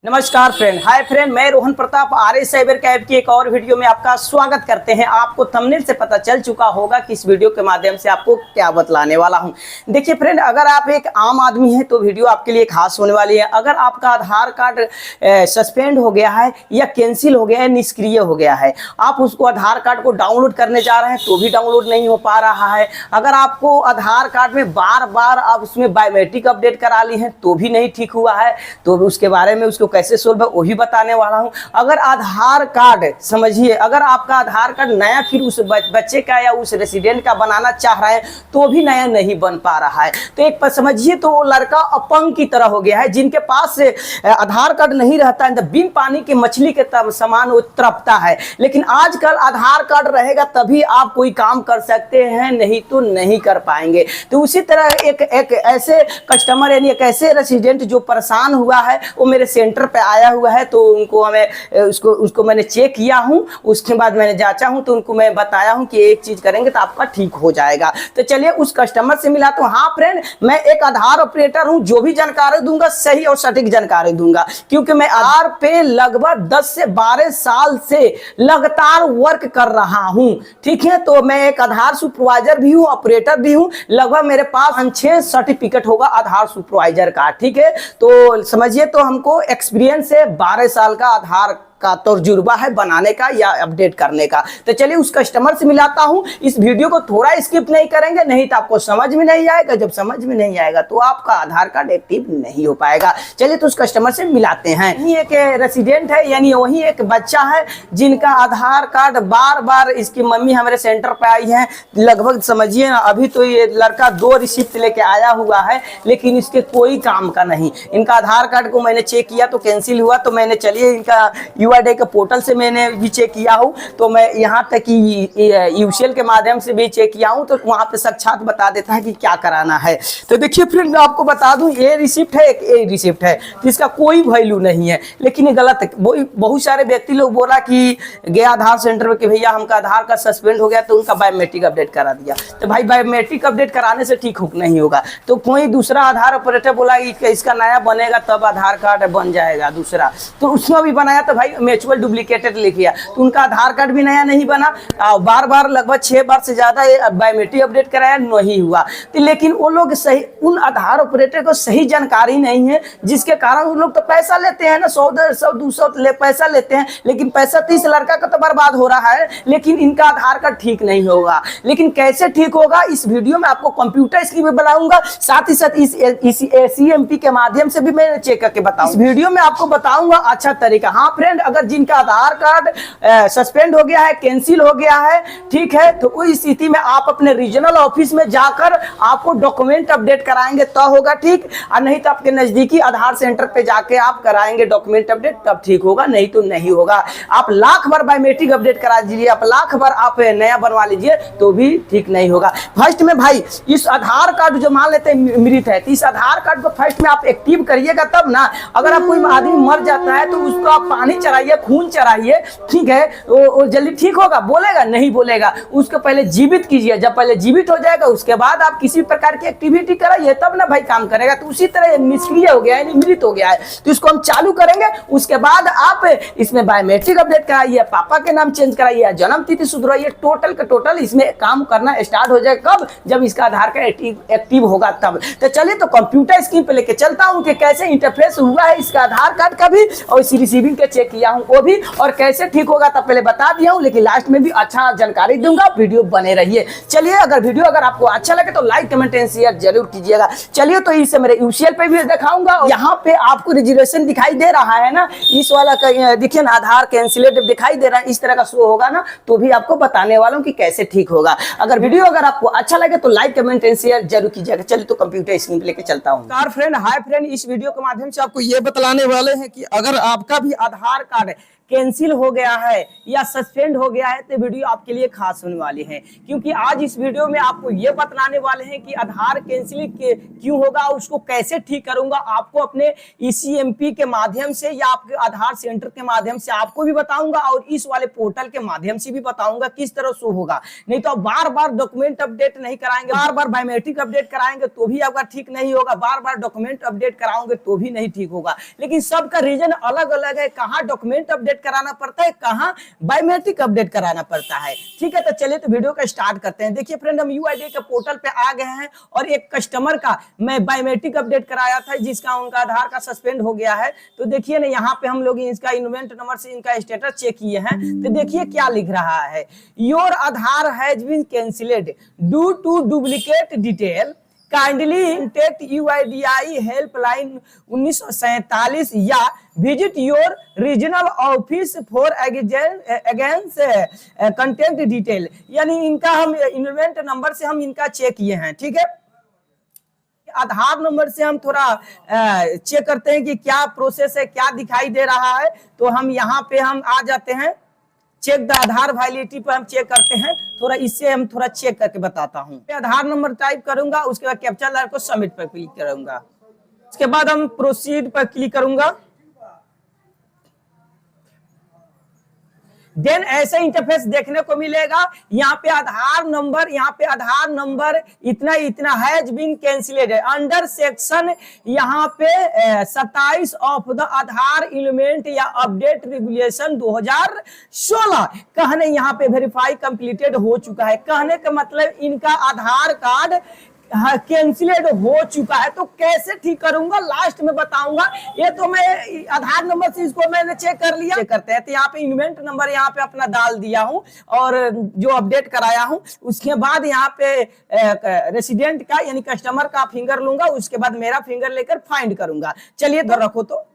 नमस्कार friend, hi friend, मैं रोहन प्रताप आर्य cyber cab की एक और वीडियो में आपका स्वागत करते हैं। आपको थंबनेल से पता चल चुका होगा कि इस वीडियो के माध्यम से आपको क्या बतलाने वाला हूं। देखिए फ्रेंड, अगर आप एक आम आदमी हैं तो वीडियो आपके लिए खास होने वाली है। अगर आपका आधार कार्ड सस्पेंड हो गया है या कैंसिल हो गया है, निष्क्रिय हो गया है, आप उसको आधार कार्ड को डाउनलोड करने जा रहे हैं तो भी डाउनलोड नहीं हो पा रहा है। अगर आपको आधार कार्ड में बार बार आप उसमें बायोमेट्रिक अपडेट करा ली हैं तो भी नहीं ठीक हुआ है, तो उसके बारे में उसको कैसे सोल्व है वही बताने वाला हूं। अगर आधार कार्ड समझिए, अगर आपका आधार कार्ड नया फिर उस बच्चे का या उस रेसिडेंट का बनाना चाह रहे हैं तो भी नया नहीं बन पा रहा है, तो एक समझिए तो वो लड़का अपंग की तरह हो गया है। जिनके पास आधार कार्ड नहीं रहता है तो बिन पानी की मछली के समान वो तड़पता है। लेकिन आजकल आधार कार्ड रहेगा तभी आप कोई काम कर सकते हैं, नहीं तो नहीं कर पाएंगे। तो उसी तरह एक ऐसे कस्टमर यानी एक ऐसे रेसिडेंट जो परेशान हुआ है वो मेरे सेंटर पे आया हुआ है, तो उनको उसको मैंने चेक किया हूं, उसके बाद मैंने जांचा हूं, तो उनको मैं बताया हूं कि एक चीज करेंगे तो आपका ठीक हो जाएगा। तो चलिए उस कस्टमर से मिला। तो हाँ फ्रेंड, मैं एक आधार ऑपरेटर हूं, जो भी जानकारी दूंगा सही और सटीक जानकारी दूंगा, क्योंकि मैं आधार पे लगभग 10 से 12 साल से लगातार वर्क कर रहा हूं। ठीक है, तो मैं एक आधार सुपरवाइजर भी हूं, ऑपरेटर भी हूं। लगभग मेरे पास 6 सर्टिफिकेट होगा आधार सुपरवाइजर का। ठीक है, तो समझिए तो हमको एक्सपीरियंस है 12 साल का आधार का तजुर्बा है बनाने का या अपडेट करने का। तो चलिए उस कस्टमर से मिलाता हूं। इस वीडियो को थोड़ा स्किप नहीं करेंगे, नहीं तो आपको समझ में नहीं आएगा। जब समझ में नहीं आएगा तो आपका आधार कार्ड एक्टिव नहीं हो पाएगा। चलिए तो उस कस्टमर से मिलाते हैं। यही एक रेसिडेंट है, यानी वही एक बच्चा है जिनका आधार कार्ड बार बार इसकी मम्मी हमारे सेंटर पे आई है। लगभग समझिए ना, अभी तो ये लड़का 2 रिसिप्ट लेके आया हुआ है, लेकिन इसके कोई काम का नहीं। इनका आधार कार्ड को मैंने चेक किया तो कैंसिल हुआ, तो मैंने चलिए इनका UID के पोर्टल से मैंने भी चेक किया हूं, तो मैं यहां तक कि यूसीएल के माध्यम से भी चेक किया हूं, तो वहां पे साक्षात बता देता है कि क्या कराना है। तो देखिए फ्रेंड, मैं आपको बता दूं, ये रिसिप्ट है, एक ए रिसिप्ट है, इसका कोई वैल्यू नहीं है, लेकिन ये गलत है। बहुत सारे व्यक्ति लोग बोला कि गया आधार सेंटर में कि भैया हमका आधार कार्ड सस्पेंड हो गया, तो उनका बायोमेट्रिक अपडेट करा दिया। तो भाई बायोमेट्रिक अपडेट कराने से ठीक नहीं होगा। तो कोई दूसरा आधार ऑपरेटर बोला कि इसका नया बनेगा तब आधार कार्ड बन जाएगा दूसरा, तो उसमें भी बनाया तो भाई म्यूचुअल डुप्लीकेटेड लिख दिया, तो उनका आधार कार्ड भी नया नहीं बना। बार बार लगभग 6 बार से ज्यादा बायोमेट्रिक अपडेट कराया, नहीं हुआ। तो लेकिन वो लोग सही, उन आधार ऑपरेटर को सही जानकारी नहीं है, जिसके कारण उन लोग तो पैसा लेते हैं ना, 100-200 पैसा लेते हैं, लेकिन पैसा तो इस लड़का का तो बर्बाद हो रहा है, लेकिन इनका आधार कार्ड ठीक नहीं होगा। लेकिन कैसे ठीक होगा इस वीडियो में आपको कंप्यूटर स्क्रीन पे बनाऊंगा, साथ ही साथ इस CMP के माध्यम से भी मैं चेक करके बताऊंगा। इस वीडियो में आपको बताऊंगा अच्छा तरीका। हाँ फ्रेंड, अगर जिनका आधार कार्ड सस्पेंड हो गया है, कैंसिल हो गया है, ठीक है, तो उस स्थिति में आप अपने रीजनल ऑफिस में जाकर आपको डॉक्यूमेंट अपडेट कराएंगे तो होगा ठीक, और नहीं तो आपके नजदीकी आधार सेंटर पे जाके आप कराएंगे डॉक्यूमेंट अपडेट, तब ठीक होगा, नहीं तो नहीं होगा। आप लाख बार बायोमेट्रिक अपडेट करा दीजिए, आप लाख बार आप नया बनवा लीजिए तो भी ठीक नहीं होगा। फर्स्ट में भाई इस आधार कार्ड जो मान लेते हैं मृत है, तो इस आधार कार्ड को फर्स्ट में आप एक्टिव करिएगा तब ना। अगर आप कोई आदमी मर जाता है तो उसको आप पानी चढ़ाइए, खून चढ़ाइए, ठीक है, वो जल्दी ठीक होगा? बोलेगा? नहीं बोलेगा। उसको पहले जीवित कीजिए, जब पहले जीवित हो जाएगा उसके बाद आप किसी प्रकार की एक्टिविटी कराइए, तब ना भाई काम करेगा। तो उसी तरह निष्क्रिय हो गया है, मृत हो गया है, तो इसको हम चालू करेंगे। उसके बाद आप इसमें बायोमेट्रिक अपडेट कराइए, पापा के नाम चेंज कराइए, जन्म तिथि सुधराइए, टोटल का टोटल इसमें काम करना स्टार्ट हो जाए। कब? जब इसका आधार कार्ड एक्टिव होगा तब। तो चलिए तो कंप्यूटर स्क्रीन पे लेके चलता हूं कि कैसे इंटरफेस हुआ है इसका आधार कार्ड का भी, और इसी रिसीविंग के चेक किया हूं वो भी, और कैसे ठीक होगा तब पहले बता दिया हूं, लेकिन लास्ट में भी अच्छा जानकारी दूंगा, वीडियो बने रहिए। चलिए, अगर वीडियो अगर आपको अच्छा लगे तो लाइक कमेंट एंड शेयर जरूर कीजिएगा। चलिए तो इसे मेरे UCL पे भी दिखाऊंगा। यहाँ पे आपको रिजर्वेशन दिखाई दे रहा है ना, इस वाला का देखिए ना, आधार कैंसिलेटेड दिखाई दे रहा है, इस तरह का शो होगा ना, तो भी आपको बताने वाला हूँ कि कैसे ठीक होगा। अगर वीडियो अगर आपको अच्छा लगे तो लाइक कमेंट एंड शेयर जरूर कीजिएगा। चलिए तो कंप्यूटर स्क्रीन पे लेके चलता हूँ। फ्रेंड, हाय फ्रेंड, इस वीडियो के माध्यम से आपको ये बतलाने वाले हैं कि अगर आपका भी आधार कार्ड कैंसिल हो गया है या सस्पेंड हो गया है तो वीडियो आपके लिए खास होने वाली है, क्योंकि आज इस वीडियो में आपको ये बतलाने वाले हैं कि आधार कैंसिल क्यों होगा, उसको कैसे ठीक करूंगा। आपको अपने ईसीएमपी के माध्यम से या आपके आधार सेंटर के माध्यम से आपको भी बताऊंगा और इस वाले पोर्टल के माध्यम से भी बताऊंगा किस तरह शो होगा। नहीं तो बार बार डॉक्यूमेंट अपडेट नहीं कराएंगे, बार बार बायोमेट्रिक अपडेट कराएंगे तो भी आपका ठीक नहीं होगा, बार बार डॉक्यूमेंट अपडेट कराओगे तो भी नहीं ठीक होगा। लेकिन सबका रीजन अलग अलग है, कहाँ डॉक्यूमेंट अपडेट कराना पड़ता है, कहाँ बायोमेट्रिक अपडेट कराना पड़ता है। ठीक है, तो चलिए तो वीडियो का स्टार्ट करते हैं। देखिए फ्रेंड, हम यूआईडीआई के पोर्टल पे आ गए हैं और एक कस्टमर का मैं बायोमेट्रिक अपडेट कराया था जिसका उनका आधार का सस्पेंड हो गया है। तो देखिए ना, यहाँ पे हम लोग इसका इन्वेंट नंबर से इनका स्टेटस चेक किए हैं तो देखिए क्या लिख रहा है, your Aadhaar has been cancelled due to duplicate detail, kindly contact UIDAI helpline 1947 या visit your regional office for against content detail. यानी इनका हम इन्वेंट नंबर से हम इनका चेक किए हैं। ठीक है, आधार नंबर से हम थोड़ा चेक करते हैं कि क्या प्रोसेस है, क्या दिखाई दे रहा है। तो हम यहाँ पे हम आ जाते हैं, चेक द आधार वैलिडिटी पर हम चेक करते हैं। थोड़ा इससे हम थोड़ा चेक करके बताता हूँ। आधार नंबर टाइप करूंगा, उसके बाद कैप्चा लाइन को सबमिट पर क्लिक करूंगा, उसके बाद हम प्रोसीड पर क्लिक करूंगा। देन ऐसा इंटरफेस देखने को मिलेगा। यहाँ पे आधार नंबर इतना इतना हैज बीन कैंसिलेड अंडर सेक्शन यहाँ पे 27 ऑफ द आधार एलिमेंट या अपडेट रेगुलेशन 2016। कहने यहाँ पे वेरीफाई कंप्लीटेड हो चुका है। कहने का मतलब इनका आधार कार्ड कैंसिलेड हो चुका है। तो कैसे ठीक करूंगा लास्ट में बताऊंगा। ये तो मैं आधार नंबर से इसको मैंने चेक कर लिया। चेक करते हैं तो यहाँ पे इन्वेंट नंबर यहाँ पे अपना डाल दिया हूं और जो अपडेट कराया हूं उसके बाद यहाँ पे रेसिडेंट का यानी कस्टमर का फिंगर लूंगा, उसके बाद मेरा फिंगर लेकर फाइंड करूंगा। चलिए तो रखो, तो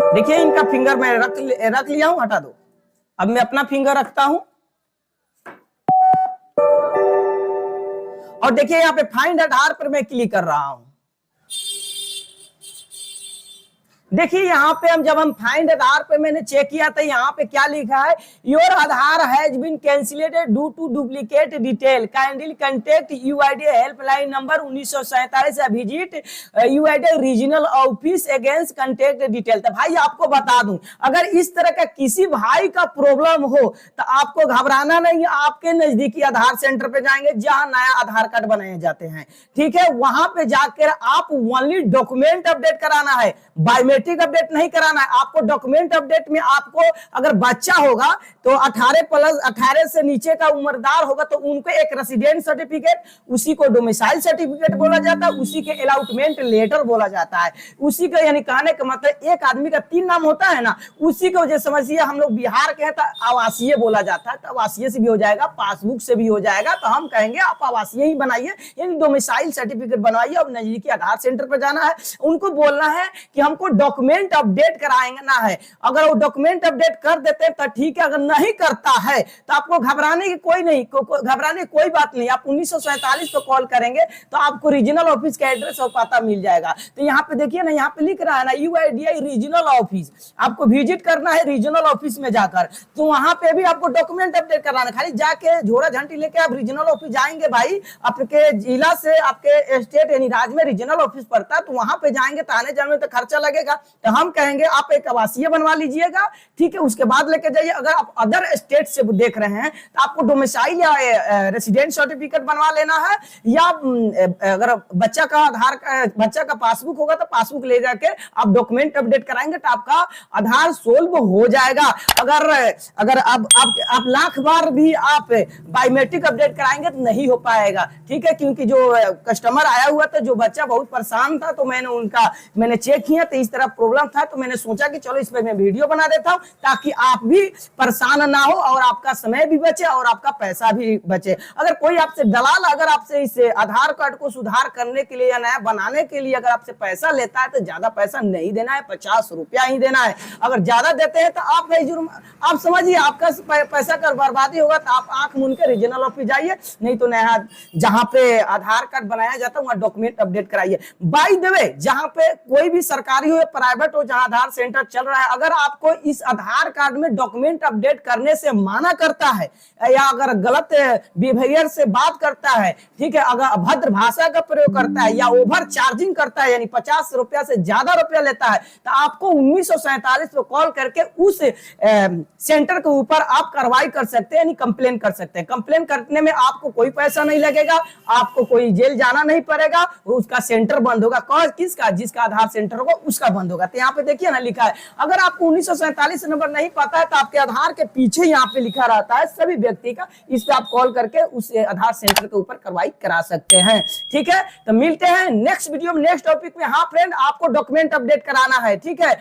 देखिए इनका फिंगर मैं रख लिया हूं, हटा दो। अब मैं अपना फिंगर रखता हूं और देखिए यहाँ पे फाइंड आधार पर मैं क्लिक कर रहा हूं। देखिए यहाँ पे जब हम फाइंड आधार पे मैंने चेक किया था, यहाँ पे क्या लिखा है, your Aadhaar has been cancelled due to duplicate detail, kindly contact UIDAI helpline number 1947 या visit UIDAI regional office against contact detail. तो भाई आपको बता दूं, अगर इस तरह का किसी भाई का प्रॉब्लम हो तो आपको घबराना नहीं, आपके नजदीकी आधार सेंटर पे जाएंगे जहां नया आधार कार्ड बनाए जाते हैं। ठीक है, वहां पे जाकर आप ओनली डॉक्यूमेंट अपडेट कराना है, बायोमेट्रिक अपडेट नहीं कराना है। आपको डॉक्यूमेंट अपडेट में आपको अगर बच्चा होगा तो 18 से नीचे का उम्रदार होगा तो उनको एक रेसिडेंट सर्टिफिकेट, उसी को डोमिसाइल सर्टिफिकेट बोला जाता है, उसी के अलॉटमेंट लेटर बोला जाता है, उसी का यानी कहने का मतलब एक आदमी का 3 नाम होता है ना, उसी को जो समझिए हम लोग बिहार के हैं तो आवासीय बोला जाता है। तो आवासीय से भी हो जाएगा, पासबुक से भी हो जाएगा। तो हम कहेंगे आप आवासीय ही बनाइए, यानी डोमिसाइल सर्टिफिकेट बनवाइए और नजदीकी आधार सेंटर पर जाना है, उनको बोलना है कि हमको डॉक्यूमेंट अपडेट कराएंगे ना है। अगर वो डॉक्यूमेंट अपडेट कर देते हैं तो ठीक है, अगर नहीं करता है तो आपको घबराने की कोई बात नहीं। आप 1947 पे कॉल करेंगे तो आपको रीजनल ऑफिस का एड्रेस और पता मिल जाएगा। तो यहाँ पे देखिए ना, यहाँ पे लिख रहा है ना यूआईडीआई रीजनल ऑफिस, आपको विजिट करना है रीजनल ऑफिस में जाकर। तो वहां पे भी आपको डॉक्यूमेंट अपडेट कराना, खाली जाके झोरा झंटी लेके आप रीजनल ऑफिस जाएंगे। भाई आपके जिला से आपके स्टेट यानी राज्य में रीजनल ऑफिस पड़ता है, तो वहां पे जाएंगे तो आने जाने में तो खर्चा लगेगा। तो हम कहेंगे आप एक आवासीय बनवा लीजिएगा। ठीक है, उसके बाद लेके जाइए। अगर आप अदर स्टेट से देख रहे हैं तो आपको डोमिसाइल या रेसिडेंट सर्टिफिकेट बनवा लेना है, या अगर बच्चा का पासबुक होगा तो पासबुक ले जाके आप डॉक्यूमेंट अपडेट कराएंगे तो आपका आधार सोल्व हो जाएगा। अगर आप लाख बार भी आप बायोमेट्रिक अपडेट कराएंगे तो नहीं हो पाएगा। ठीक है, क्योंकि जो कस्टमर आया हुआ था, जो बच्चा बहुत परेशान था, तो मैंने चेक किया तो इस तरह प्रॉब्लम था। तो मैंने सोचा कि चलो इस पर मैं वीडियो बना देता हूं ताकि आप भी परेशान ना हो और आपका समय भी बचे और आपका पैसा भी बचे। अगर कोई आपसे दलाल अगर आपसे इस आधार कार्ड को सुधार करने के लिए या नया बनाने के लिए अगर आपसे पैसा लेता है तो ज्यादा पैसा नहीं देना है, 50 रुपया ही देना है। अगर ज्यादा देते हैं तो आप समझिए आपका पैसा का बर्बादी होगा। तो आप आंख मूंद के रीजनल ऑफिस जाइए, नहीं तो नया जहां पे आधार कार्ड बनाया जाता है वहां डॉक्यूमेंट अपडेट कराइए। बाय द वे, जहां पे कोई भी सरकारी हो या प्राइवेट हो जहां आधार सेंटर चल रहा है, अगर आपको इस आधार कार्ड में डॉक्यूमेंट अपडेट करने से माना करता है या अगर गलत बिहेवियर से बात करता है, ठीक है, अगर अभद्र भाषा का प्रयोग करता है या ओवर चार्जिंग करता है यानी 50 रुपया से ज्यादा रुपया लेता है, तो आपको 1947 पे कॉल करके उस सेंटर के ऊपर आप कार्रवाई कर सकते हैं यानी कंप्लेन कर सकते हैं। कंप्लेन करने में आपको कोई पैसा नहीं लगेगा, आपको कोई जेल जाना नहीं पड़ेगा, उसका सेंटर बंद होगा। किसका? जिसका आधार सेंटर होगा उसका बंद होगा। तो यहाँ पे देखिए ना लिखा है, अगर आपको 1947 नंबर नहीं पता है तो आपके आधार के पीछे यहाँ पे लिखा रहता है सभी व्यक्ति का, इस पे आप कॉल करके उस आधार सेंटर के ऊपर कार्रवाई करा सकते हैं। ठीक है, तो मिलते हैं नेक्स्ट वीडियो में नेक्स्ट टॉपिक में। हाँ फ्रेंड, आपको डॉक्यूमेंट अपडेट कराना है, ठीक है।